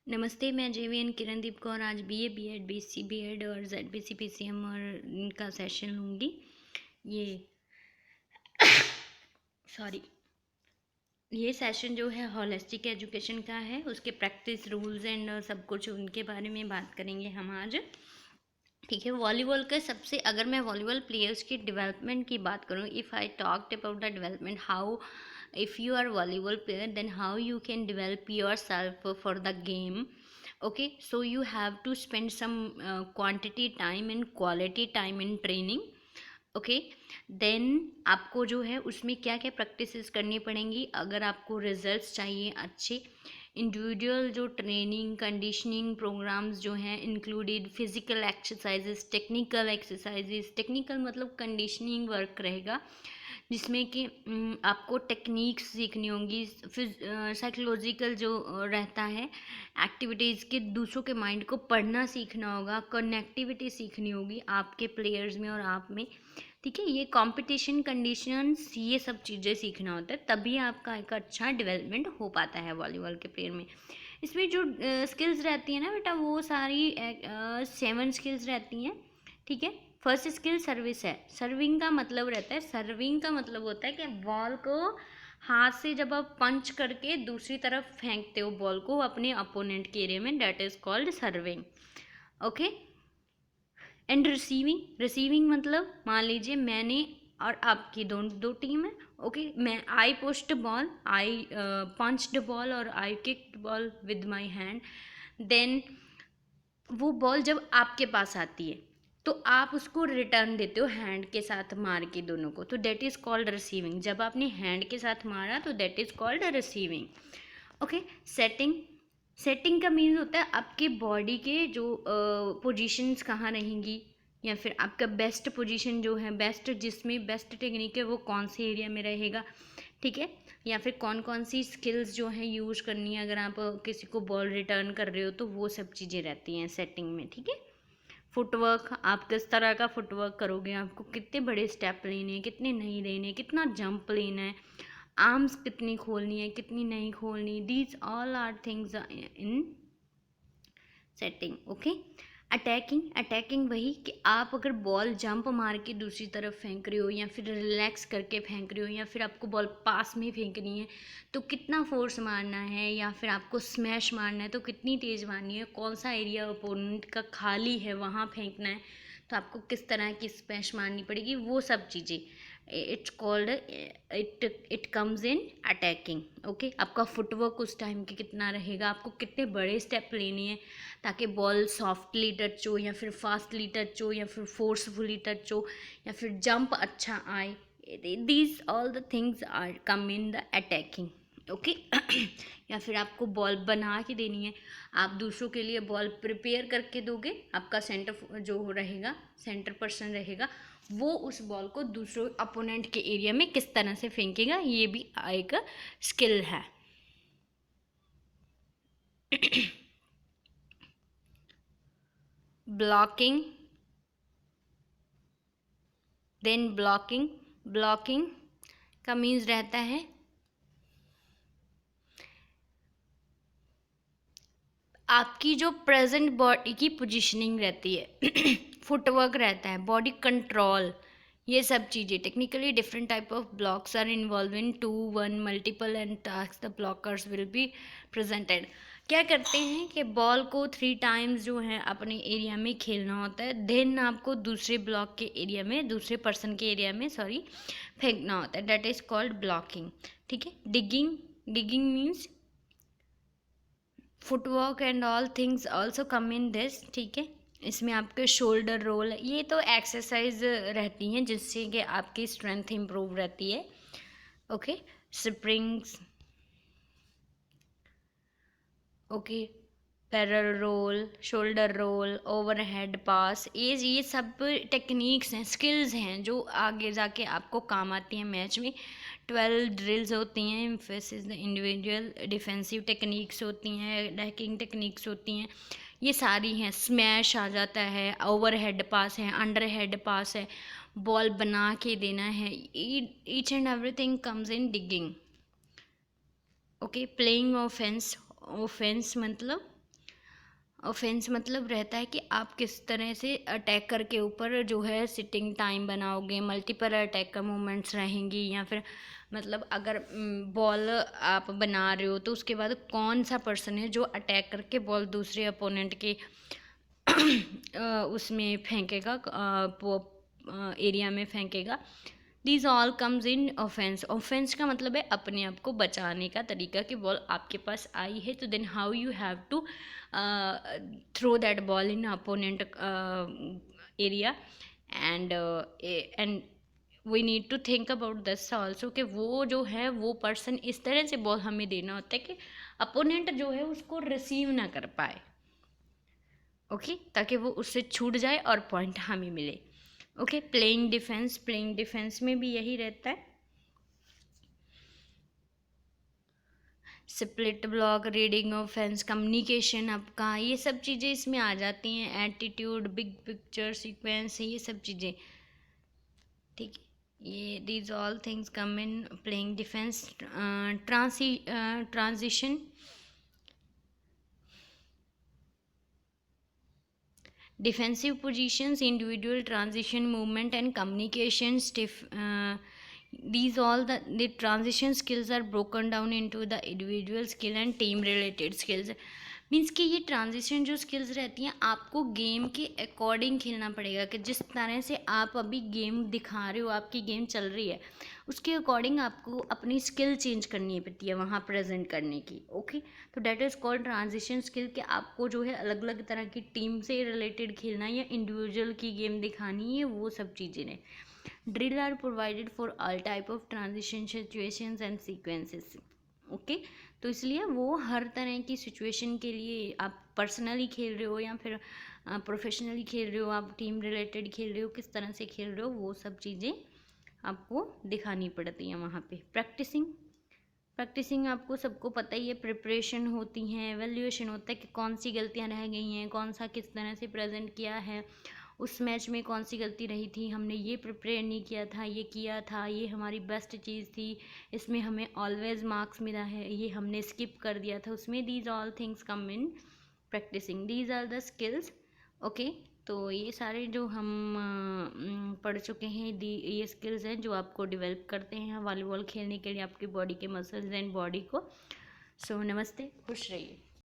नमस्ते, मैं जेवीएन किरणदीप कौर आज बीए, बीएड, बीएससी बीएड और जेडबीसी पीसीएम और इनका सेशन लूँगी। ये सॉरी ये सेशन जो है होलिस्टिक एजुकेशन का है, उसके प्रैक्टिस रूल्स एंड सब कुछ उनके बारे में बात करेंगे हम आज। ठीक है, वॉलीबॉल के सबसे अगर मैं वॉलीबॉल प्लेयर्स की डेवलपमेंट की बात करूँ, if I talked about the development how if you are volleyball player then how you can develop yourself for the game. Okay, so you have to spend some quantity time and quality time in training. Okay, then आपको जो है उसमें क्या क्या practices करनी पड़ेंगी अगर आपको रिजल्ट्स चाहिए अच्छे। इंडिविजुअल जो ट्रेनिंग कंडीशनिंग प्रोग्राम्स जो हैं included physical exercises, technical exercises, technical मतलब कंडीशनिंग वर्क रहेगा जिसमें कि आपको टेक्निक्स सीखनी होंगी। फिर साइकोलॉजिकल जो रहता है एक्टिविटीज़ के दूसरों के माइंड को पढ़ना सीखना होगा, कनेक्टिविटी सीखनी होगी आपके प्लेयर्स में और आप में। ठीक है, ये कंपटीशन कंडीशंस ये सब चीज़ें सीखना होता है, तभी आपका एक अच्छा डेवलपमेंट हो पाता है वॉलीबॉल के प्लेयर में। इसमें जो स्किल्स रहती है ना बेटा, वो सारी 7 स्किल्स रहती हैं। ठीक है, फर्स्ट स्किल सर्विस है। सर्विंग का मतलब रहता है, सर्विंग का मतलब होता है कि बॉल को हाथ से जब आप पंच करके दूसरी तरफ फेंकते हो बॉल को अपने अपोनेंट के एरिया में, that is called serving. Okay, and receiving, receiving मतलब मान लीजिए मैंने और आपकी दो टीम है। ओके, मैं I pushed ball, I punched ball और I kicked ball with my hand. Then वो बॉल जब आपके पास आती है तो आप उसको रिटर्न देते हो हैंड के साथ मार के दोनों को, तो दैट इज़ कॉल्ड रिसीविंग। जब आपने हैंड के साथ मारा तो that is called receiving. Okay, setting, setting का मीन्स होता है आपके बॉडी के जो पोजीशंस कहाँ रहेंगी, या फिर आपका बेस्ट पोजीशन जो है, बेस्ट जिसमें बेस्ट टेक्निक है वो कौन से एरिया में रहेगा। ठीक है, या फिर कौन कौन सी स्किल्स जो है यूज़ करनी है अगर आप किसी को बॉल रिटर्न कर रहे हो, तो वो सब चीज़ें रहती हैं सेटिंग में। ठीक है, फुटवर्क, आप किस तरह का फुटवर्क करोगे, आपको कितने बड़े स्टेप लेने हैं, कितने नहीं लेने, कितना जंप लेना है, आर्म्स कितनी खोलनी है, कितनी नहीं खोलनी, these all are things in setting. Okay, attacking, attacking वही कि आप अगर बॉल जंप मार के दूसरी तरफ फेंक रहे हो या फिर रिलैक्स करके फेंक रहे हो या फिर आपको बॉल पास में फेंकनी है तो कितना फोर्स मारना है, या फिर आपको स्मैश मारना है तो कितनी तेज़ मारनी है, कौन सा एरिया अपोनेंट का खाली है वहाँ फेंकना है तो आपको किस तरह की स्मैश मारनी पड़ेगी, वो सब चीज़ें it's called it comes in attacking. Okay, आपका फुटवर्क उस टाइम के कितना रहेगा, आपको कितने बड़े स्टेप लेने हैं ताकि बॉल सॉफ्टली टच हो या फिर फास्टली टच हो या फिर फोर्सफुली टच हो या फिर जंप अच्छा आए। These all the things are come in the attacking. Okay, या फिर आपको बॉल बना के देनी है, आप दूसरों के लिए बॉल प्रिपेयर करके दोगे, आपका सेंटर जो रहेगा, सेंटर पर्सन रहेगा, वो उस बॉल को दूसरों अपोनेंट के एरिया में किस तरह से फेंकेगा, ये भी एक स्किल है। ब्लॉकिंग, देन ब्लॉकिंग, ब्लॉकिंग का मीन्स रहता है आपकी जो प्रेजेंट बॉडी की पोजीशनिंग रहती है, फुटवर्क रहता है, बॉडी कंट्रोल, ये सब चीज़ें। Technically different type of blocks are involve in 2, 1, multiple and task the blockers will be presented. क्या करते हैं कि बॉल को 3 टाइम्स जो है अपने एरिया में खेलना होता है, देन आपको दूसरे ब्लॉक के एरिया में, दूसरे पर्सन के एरिया में सॉरी फेंकना होता है, दैट इज़ कॉल्ड ब्लॉकिंग। ठीक है, digging, digging means footwork and all things also come in this. ठीक है, इसमें आपके शोल्डर रोल, ये तो एक्सरसाइज रहती हैं जिससे कि आपकी स्ट्रेंथ इम्प्रूव रहती है। Okay, springs, okay, parallel roll, shoulder roll, overhead pass, ये सब टेक्निक्स हैं, स्किल्स हैं जो आगे जाके आपको काम आती हैं मैच में। 12 ड्रिल्स होती हैं, emphasis the individual, defensive techniques होती हैं, अटैकिंग टेक्निक्स होती हैं, ये सारी हैं। स्मैश आ जाता है, ओवरहेड पास है, अंडर हेड पास है, बॉल बना के देना है, each and everything comes in digging. Okay, playing offence, offence मतलब ऑफेंस मतलब रहता है कि आप किस तरह से अटैकर के ऊपर जो है सिटिंग टाइम बनाओगे, मल्टीपल अटैक का मूवमेंट्स रहेंगी, या फिर मतलब अगर बॉल आप बना रहे हो तो उसके बाद कौन सा पर्सन है जो अटैक करके बॉल दूसरे अपोनेंट के उसमें फेंकेगा, एरिया में फेंकेगा। These all comes in offence. Offence का मतलब है अपने आप को बचाने का तरीका, कि बॉल आपके पास आई है तो then how you have to throw that ball in opponent area, and we need to think about this also, कि वो जो है वो पर्सन इस तरह से बॉल हमें देना होता है कि अपोनेंट जो है उसको रिसीव ना कर पाए, ओके, ताकि वो उससे छूट जाए और पॉइंट हमें मिले। Okay, playing defence, playing defence में भी यही रहता है। Split block, reading offence, communication आपका, ये सब चीज़ें इसमें आ जाती हैं। एटीट्यूड, बिग पिक्चर, सीक्वेंस, ये सब चीज़ें, ठीक है। ये these all things come in playing defence. Transition, defensive positions, individual transition, movement and communication these all the transition skills are broken down into the individual skill and team related skills। Means कि ये transition जो skills रहती हैं आपको game के according खेलना पड़ेगा, कि जिस तरह से आप अभी गेम दिखा रहे हो, आपकी गेम चल रही है, उसके अकॉर्डिंग आपको अपनी स्किल चेंज करनी पड़ती है वहाँ प्रेजेंट करने की। ओके, तो that is called transition skill, कि आपको जो है अलग अलग तरह की टीम से रिलेटेड खेलना या इंडिविजुअल की गेम दिखानी है, वो सब चीज़ें ने। Drill are provided for all type of transition situations and sequences. Okay, तो इसलिए वो हर तरह की सिचुएशन के लिए, आप पर्सनली खेल रहे हो या फिर प्रोफेशनली खेल रहे हो, आप टीम रिलेटेड खेल रहे हो, किस तरह से खेल रहे हो, वो सब चीज़ें आपको दिखानी पड़ती हैं वहाँ पे। प्रैक्टिसिंग आपको सबको पता ही है, प्रिपरेशन होती हैं, एवेल्यूएशन होता है कि कौन सी गलतियाँ रह गई हैं, कौन सा किस तरह से प्रेजेंट किया है, उस मैच में कौन सी गलती रही थी, हमने ये प्रिपेयर नहीं किया था, ये किया था, ये हमारी बेस्ट चीज़ थी, इसमें हमें ऑलवेज मार्क्स मिला है, ये हमने स्किप कर दिया था उसमें। These all things come in practicing, these are the skills. Okay, तो ये सारे जो हम पढ़ चुके हैं, ये स्किल्स हैं जो आपको डेवलप करते हैं वॉलीबॉल खेलने के लिए आपकी बॉडी के मसल्स एंड बॉडी को। सो नमस्ते, खुश रहिए।